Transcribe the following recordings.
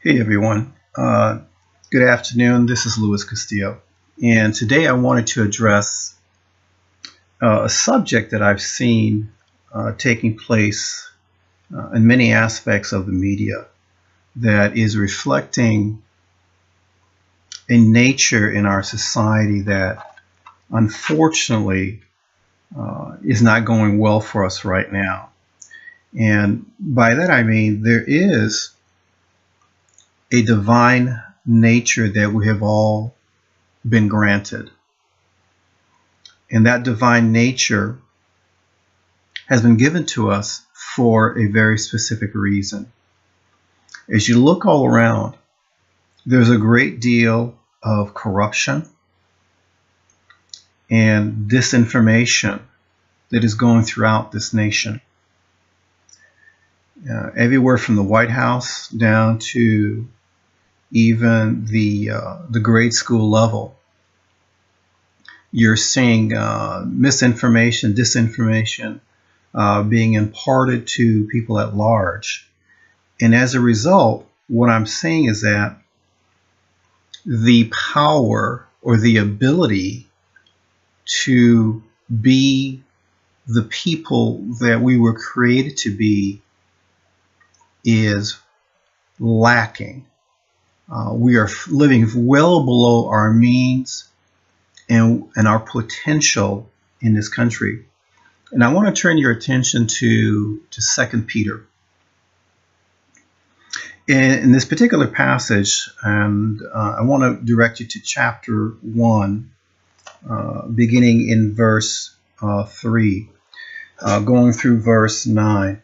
Hey everyone, good afternoon. This is Luis Castillo, and today I wanted to address a subject that I've seen taking place in many aspects of the media that is reflecting a nature in our society that unfortunately is not going well for us right now. And by that I mean there is a divine nature that we have all been granted. And that divine nature has been given to us for a very specific reason. As you look all around, there's a great deal of corruption and disinformation that is going throughout this nation. Everywhere from the White House down to even the grade school level, you're seeing misinformation, disinformation being imparted to people at large. And as a result, what I'm saying is that the power or the ability to be the people that we were created to be is lacking. We are living well below our means and our potential in this country. And I want to turn your attention to 2 Peter. In this particular passage, and I want to direct you to chapter 1, beginning in verse 3, going through verse 9.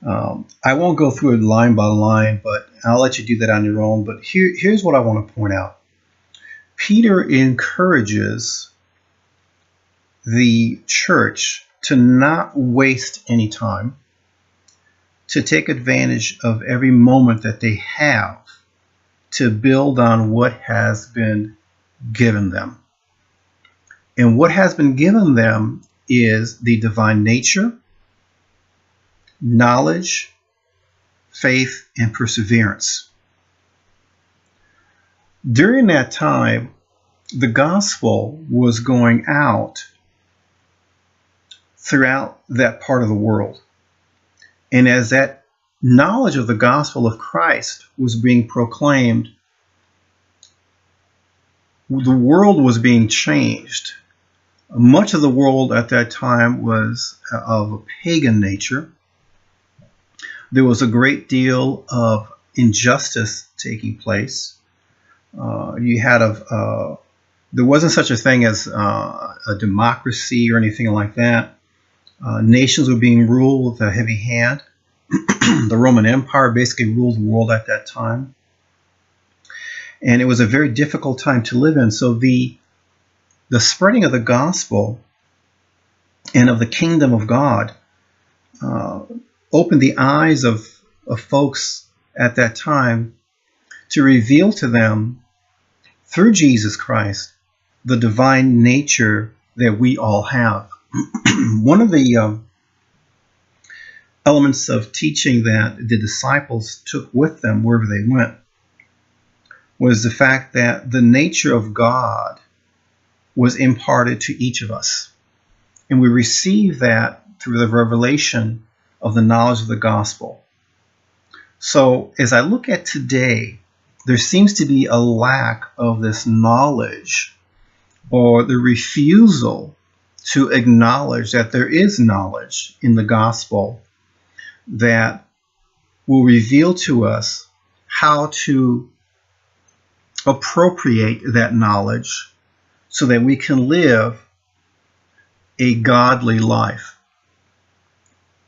I won't go through it line by line, but I'll let you do that on your own. But here's what I want to point out. Peter encourages the church to not waste any time, to take advantage of every moment that they have to build on what has been given them. And what has been given them is the divine nature, knowledge, faith, and perseverance. During that time, the gospel was going out throughout that part of the world. And as that knowledge of the gospel of Christ was being proclaimed, the world was being changed. Much of the world at that time was of a pagan nature. There was a great deal of injustice taking place. There wasn't such a thing as a democracy or anything like that. Nations were being ruled with a heavy hand. The Roman Empire basically ruled the world at that time. And it was a very difficult time to live in. So the spreading of the gospel and of the kingdom of God opened the eyes of folks at that time to reveal to them through Jesus Christ the divine nature that we all have. One of the elements of teaching that the disciples took with them wherever they went was the fact that the nature of God was imparted to each of us. And we receive that through the revelation of the knowledge of the gospel. So as I look at today, there seems to be a lack of this knowledge, or the refusal to acknowledge that there is knowledge in the gospel that will reveal to us how to appropriate that knowledge so that we can live a godly life.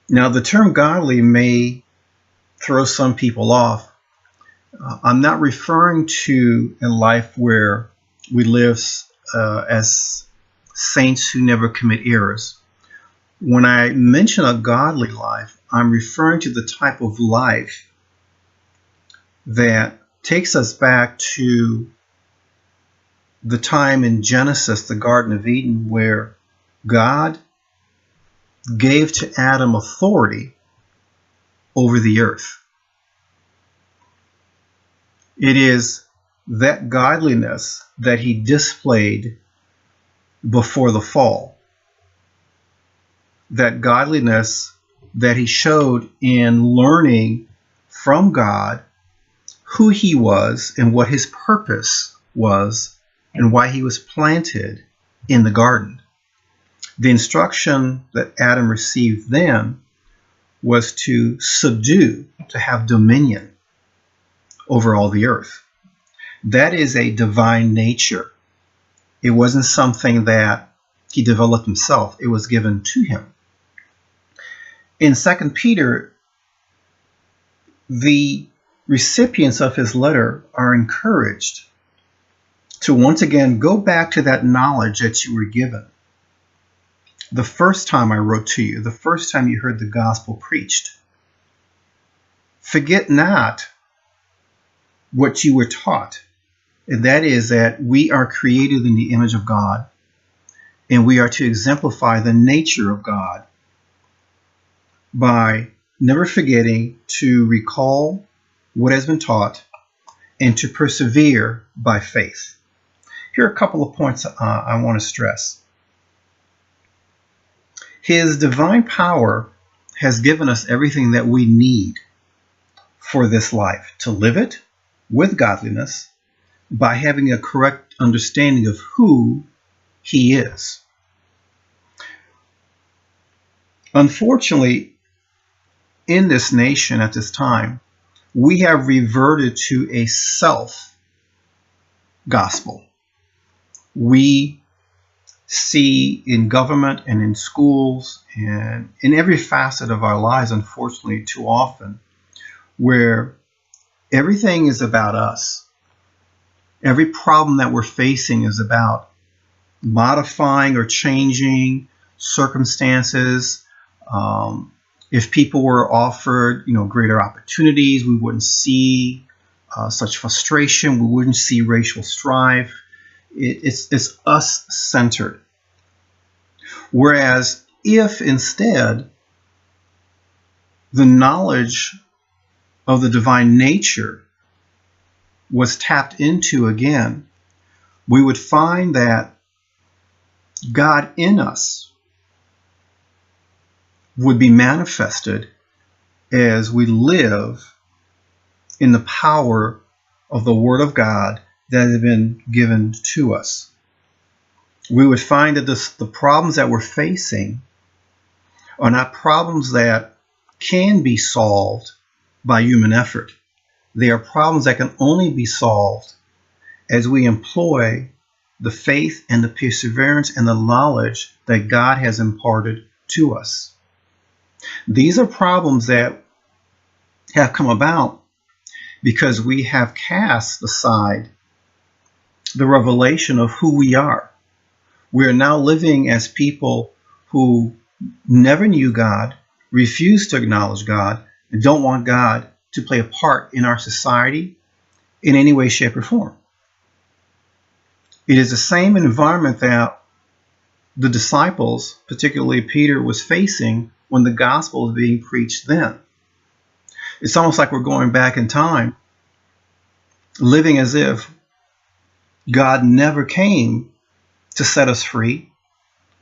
Now, the term godly may throw some people off. I'm not referring to a life where we live as saints who never commit errors. When I mention a godly life, I'm referring to the type of life that takes us back to the time in Genesis, the Garden of Eden, where God gave to Adam authority over the earth. It is that godliness that he displayed before the fall, that godliness that he showed in learning from God who he was and what his purpose was and why he was planted in the garden. The instruction that Adam received then was to subdue, to have dominion over all the earth. That is a divine nature. It wasn't something that he developed himself. It was given to him. In 2 Peter, the recipients of his letter are encouraged to once again go back to that knowledge that you were given. The first time I wrote to you, the first time you heard the gospel preached. Forget not what you were taught, and that is that we are created in the image of God, and we are to exemplify the nature of God by never forgetting to recall what has been taught and to persevere by faith. Here are a couple of points I want to stress. His divine power has given us everything that we need for this life, to live it with godliness by having a correct understanding of who he is. Unfortunately, in this nation at this time, we have reverted to a self-gospel. We see in government and in schools and in every facet of our lives, unfortunately, too often, where everything is about us. Every problem that we're facing is about modifying or changing circumstances. If people were offered, greater opportunities, we wouldn't see such frustration. We wouldn't see racial strife. It's us-centered. Whereas if instead the knowledge of the divine nature was tapped into again, we would find that God in us would be manifested as we live in the power of the Word of God that has been given to us. We would find that the problems that we're facing are not problems that can be solved by human effort. They are problems that can only be solved as we employ the faith and the perseverance and the knowledge that God has imparted to us. These are problems that have come about because we have cast aside the revelation of who we are. We are now living as people who never knew God, refuse to acknowledge God, and don't want God to play a part in our society in any way, shape, or form. It is the same environment that the disciples, particularly Peter, was facing when the gospel was being preached then. It's almost like we're going back in time, living as if God never came to set us free.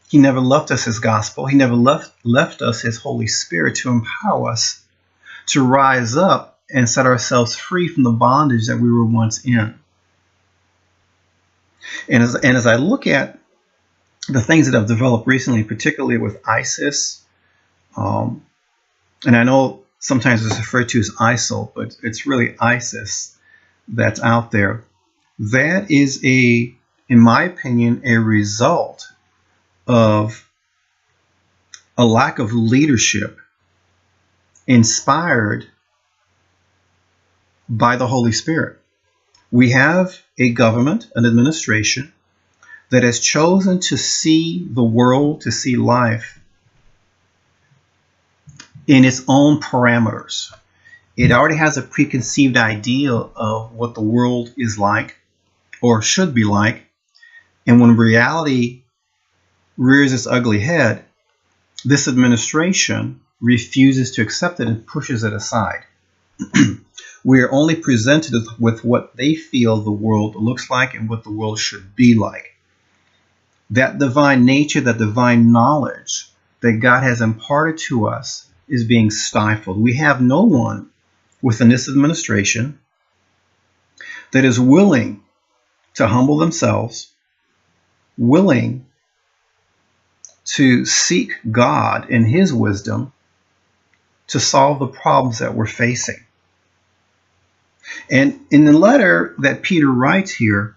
He never left us his gospel. He never left us his Holy Spirit to empower us to rise up and set ourselves free from the bondage that we were once in. And as I look at the things that have developed recently, particularly with ISIS, and I know sometimes it's referred to as ISIL, but it's really ISIS that's out there. That is in my opinion, a result of a lack of leadership inspired by the Holy Spirit. We have a government, an administration, that has chosen to see the world, to see life in its own parameters. It already has a preconceived idea of what the world is like or should be like. And when reality rears its ugly head, this administration refuses to accept it and pushes it aside. We are only presented with what they feel the world looks like and what the world should be like. That divine nature, that divine knowledge that God has imparted to us is being stifled. We have no one within this administration that is willing to humble themselves, willing to seek God in His wisdom to solve the problems that we're facing. And in the letter that Peter writes here,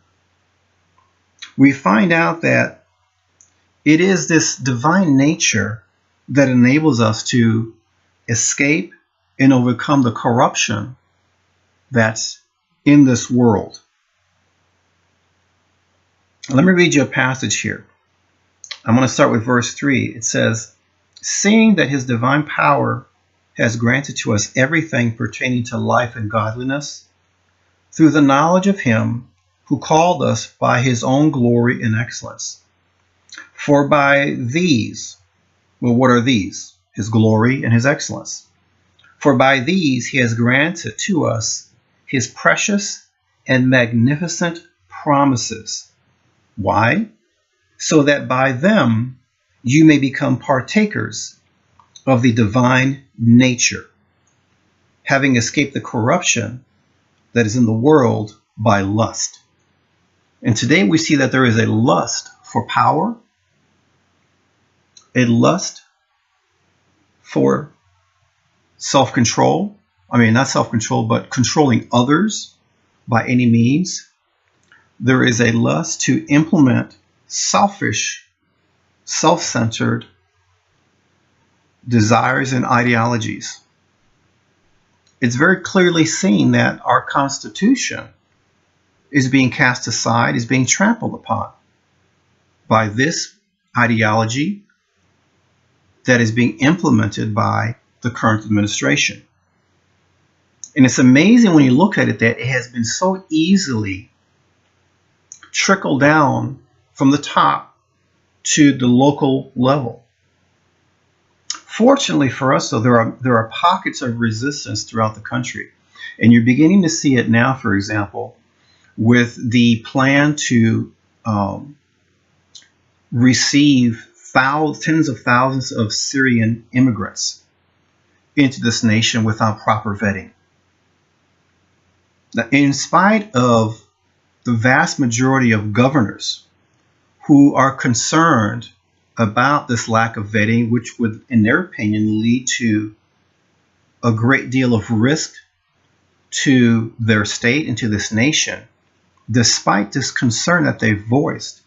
we find out that it is this divine nature that enables us to escape and overcome the corruption that's in this world. Let me read you a passage here. I'm going to start with verse 3. It says, "Seeing that His divine power has granted to us everything pertaining to life and godliness, through the knowledge of Him who called us by His own glory and excellence. For by these," well, what are these? His glory and His excellence. "For by these He has granted to us His precious and magnificent promises." Why? "So that by them you may become partakers of the divine nature, having escaped the corruption that is in the world by lust." And today we see that there is a lust for power, a lust for self-control. I mean, not self-control, but controlling others by any means. There is a lust to implement selfish, self-centered desires and ideologies. It's very clearly seen that our Constitution is being cast aside, is being trampled upon by this ideology that is being implemented by the current administration. And it's amazing when you look at it that it has been so easily trickled down from the top to the local level. Fortunately for us, though, there are pockets of resistance throughout the country. And you're beginning to see it now, for example, with the plan to receive tens of thousands of Syrian immigrants into this nation without proper vetting. Now, in spite of the vast majority of governors who are concerned about this lack of vetting, which would, in their opinion, lead to a great deal of risk to their state and to this nation, despite this concern that they've voiced,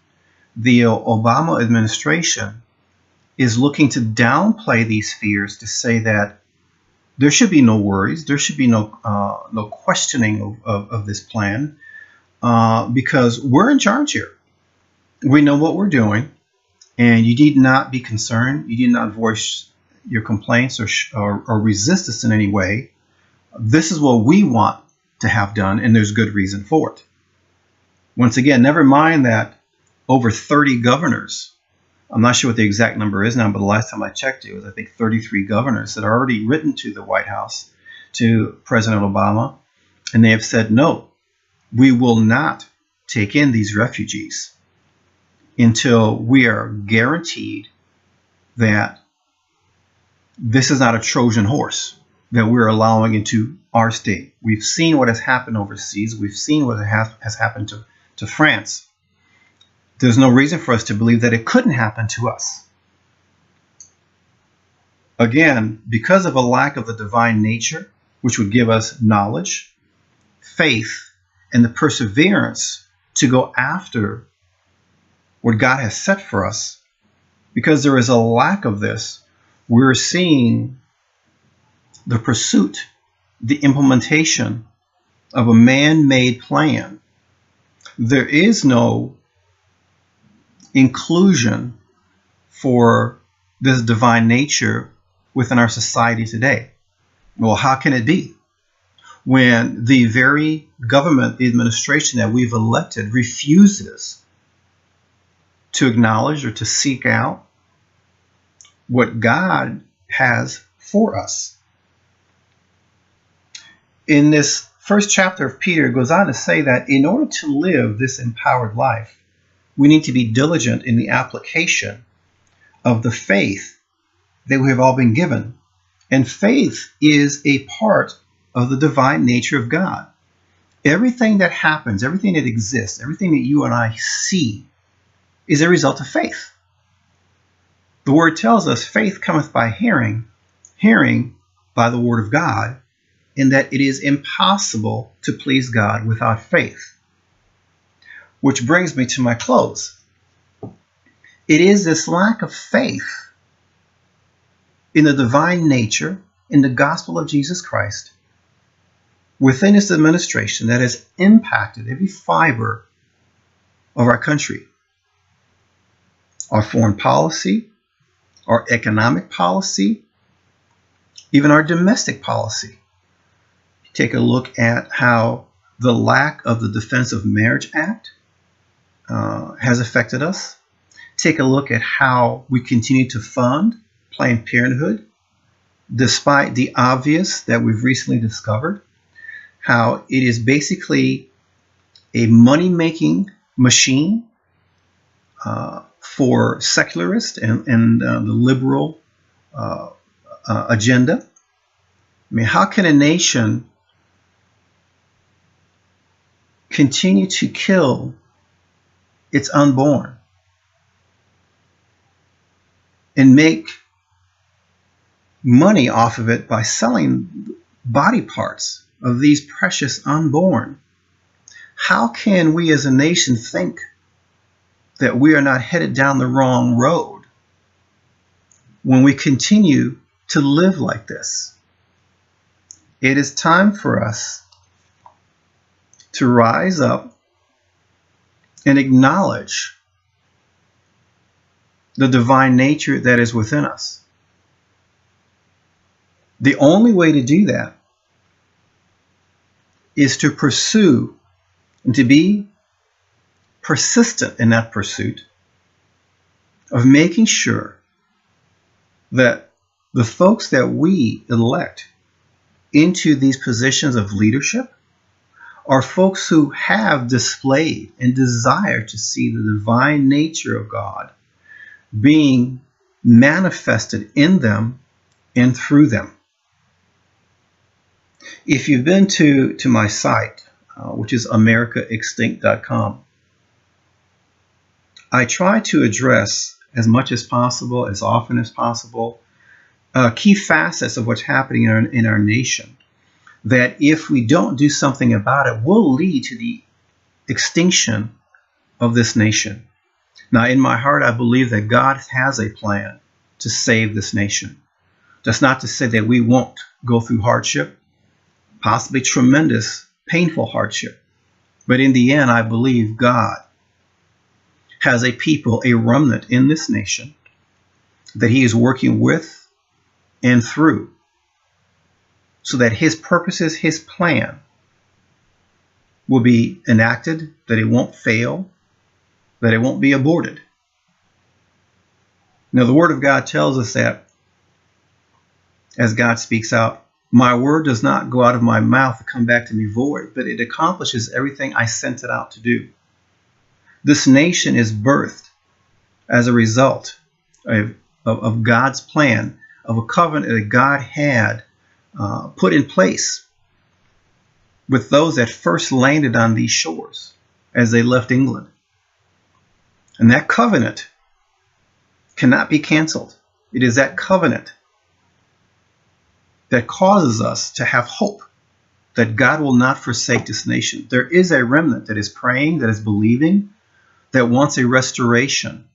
the Obama administration is looking to downplay these fears to say that there should be no worries, there should be no questioning of this plan, because we're in charge here. We know what we're doing, and you need not be concerned. You need not voice your complaints or resist us in any way. This is what we want to have done, and there's good reason for it. Once again, never mind that over 30 governors, I'm not sure what the exact number is now, but the last time I checked it was, I think, 33 governors that are already written to the White House, to President Obama, and they have said, no, we will not take in these refugees until we are guaranteed that this is not a Trojan horse that we're allowing into our state. We've seen what has happened overseas. We've seen what has happened to France. There's no reason for us to believe that it couldn't happen to us. Again, because of a lack of the divine nature, which would give us knowledge, faith, and the perseverance to go after what God has set for us, because there is a lack of this, we're seeing the pursuit, the implementation of a man-made plan. There is no inclusion for this divine nature within our society today. Well, how can it be when the very government, the administration that we've elected refuses to acknowledge or to seek out what God has for us? In this first chapter of Peter, it goes on to say that in order to live this empowered life, we need to be diligent in the application of the faith that we have all been given. And faith is a part of the divine nature of God. Everything that happens, everything that exists, everything that you and I see is a result of faith. The word tells us faith cometh by hearing, hearing by the word of God, and that it is impossible to please God without faith. Which brings me to my close. It is this lack of faith in the divine nature, in the gospel of Jesus Christ, within his administration that has impacted every fiber of our country. Our foreign policy, our economic policy, even our domestic policy. Take a look at how the lack of the Defense of Marriage Act has affected us. Take a look at how we continue to fund Planned Parenthood, despite the obvious that we've recently discovered, how it is basically a money-making machine for secularists and the liberal agenda. I mean, how can a nation continue to kill its unborn and make money off of it by selling body parts of these precious unborn? How can we as a nation think that we are not headed down the wrong road when we continue to live like this? It is time for us to rise up and acknowledge the divine nature that is within us. The only way to do that is to pursue and to be persistent in that pursuit of making sure that the folks that we elect into these positions of leadership are folks who have displayed and desire to see the divine nature of God being manifested in them and through them. If you've been to my site, which is americaextinct.com, I try to address as much as possible, as often as possible, key facets of what's happening in our nation, that if we don't do something about it, will lead to the extinction of this nation. Now, in my heart, I believe that God has a plan to save this nation. That's not to say that we won't go through hardship, possibly tremendous, painful hardship. But in the end, I believe God has a people, a remnant in this nation that he is working with and through, so that his purposes, his plan will be enacted, that it won't fail, that it won't be aborted. Now, the Word of God tells us that, as God speaks out, my word does not go out of my mouth and come back to me void, but it accomplishes everything I sent it out to do. This nation is birthed as a result of God's plan, of a covenant that God had put in place with those that first landed on these shores as they left England. And that covenant cannot be canceled. It is that covenant that causes us to have hope that God will not forsake this nation. There is a remnant that is praying, that is believing, that wants a restoration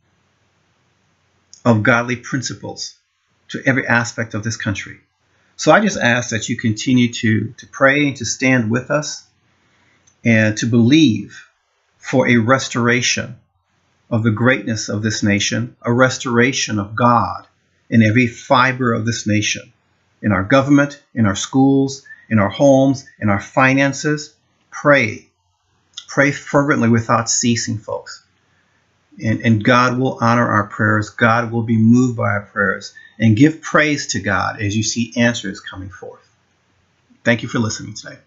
of godly principles to every aspect of this country. So I just ask that you continue to pray and to stand with us and to believe for a restoration of the greatness of this nation, a restoration of God in every fiber of this nation, in our government, in our schools, in our homes, in our finances. Pray. Pray fervently without ceasing, folks. And God will honor our prayers. God will be moved by our prayers. And give praise to God as you see answers coming forth. Thank you for listening today.